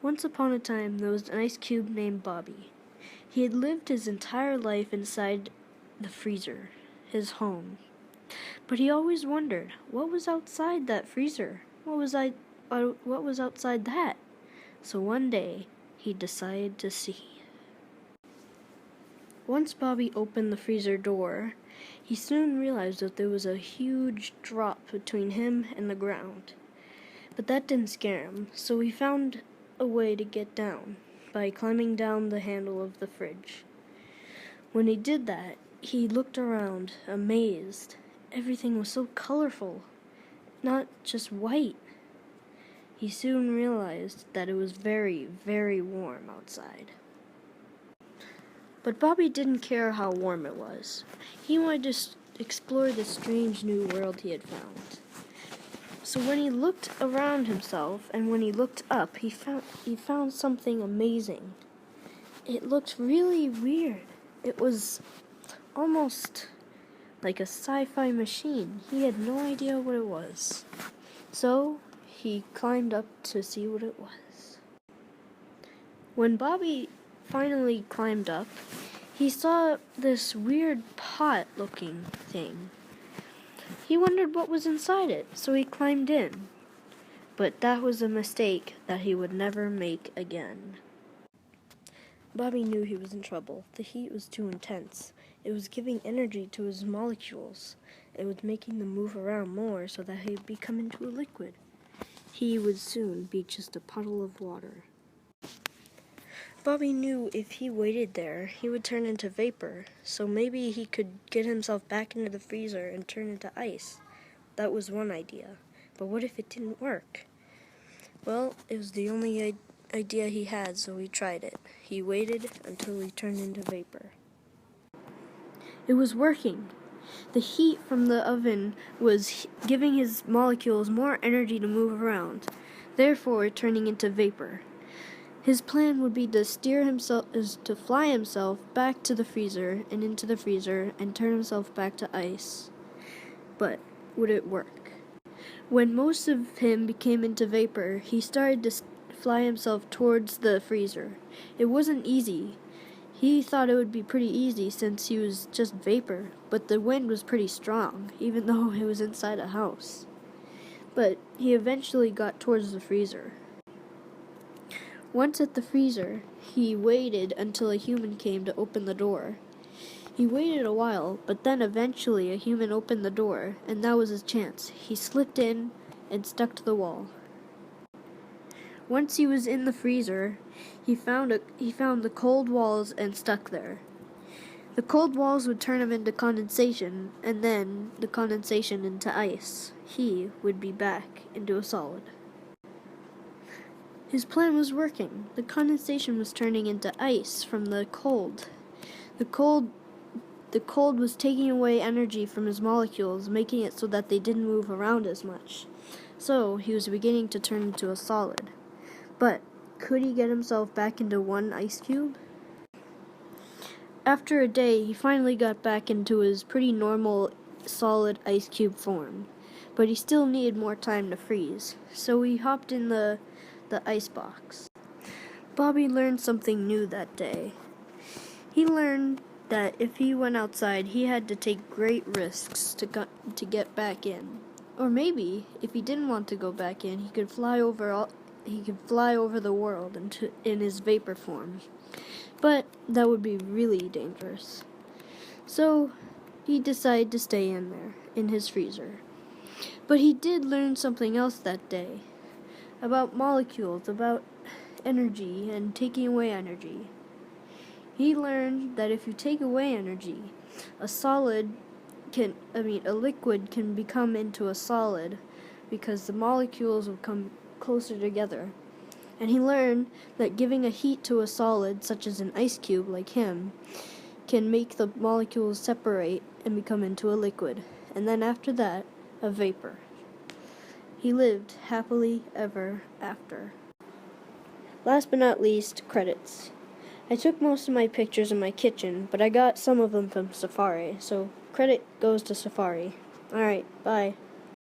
Once upon a time, there was an ice cube named Bobby. He had lived his entire life inside the freezer, his home. But he always wondered, what was outside that freezer? What was outside that? So one day, he decided to see. Once Bobby opened the freezer door, he soon realized that there was a huge drop between him and the ground. But that didn't scare him, so he found a way to get down by climbing down the handle of the fridge. When he did that, he looked around, amazed. Everything was so colorful, not just white. He soon realized that it was very, very warm outside. But Bobby didn't care how warm it was. He wanted to explore the strange new world he had found. So when he looked around himself and when he looked up, he found something amazing. It looked really weird. It was almost like a sci-fi machine. He had no idea what it was. So he climbed up to see what it was. When Bobby finally climbed up, he saw this weird pot-looking thing. He wondered what was inside it, so he climbed in. But that was a mistake that he would never make again. Bobby knew he was in trouble. The heat was too intense. It was giving energy to his molecules. It was making them move around more so that he'd become into a liquid. He would soon be just a puddle of water. Bobby knew if he waited there, he would turn into vapor, so maybe he could get himself back into the freezer and turn into ice. That was one idea. But what if it didn't work? Well, it was the only idea he had, so he tried it. He waited until he turned into vapor. It was working. The heat from the oven was giving his molecules more energy to move around, therefore turning into vapor. His plan would be to fly himself back to the freezer and into the freezer and turn himself back to ice. But would it work? When most of him became into vapor, he started to fly himself towards the freezer. It wasn't easy. He thought it would be pretty easy since he was just vapor, but the wind was pretty strong, even though it was inside a house. But he eventually got towards the freezer. Once at the freezer, he waited until a human came to open the door. He waited a while, but then eventually a human opened the door, and that was his chance. He slipped in and stuck to the wall. Once he was in the freezer, he found the cold walls and stuck there. The cold walls would turn him into condensation, and then the condensation into ice. He would be back into a solid. His plan was working. The condensation was turning into ice from the cold. The cold was taking away energy from his molecules, making it so that they didn't move around as much. So he was beginning to turn into a solid. But could he get himself back into one ice cube? After a day, he finally got back into his pretty normal solid ice cube form. But he still needed more time to freeze, so he hopped in the ice box. Bobby learned something new that day. He learned that if he went outside, he had to take great risks to get back in. Or maybe, if he didn't want to go back in, he could fly over the world in his vapor form. But that would be really dangerous. So he decided to stay in there, in his freezer. But he did learn something else that day. About molecules, about energy, and taking away energy. He learned that if you take away energy, a liquid can become into a solid because the molecules will come closer together. And he learned that giving a heat to a solid, such as an ice cube like him, can make the molecules separate and become into a liquid. And then after that, a vapor. He lived happily ever after. Last but not least, credits. I took most of my pictures in my kitchen, but I got some of them from Safari, so credit goes to Safari. Alright, bye.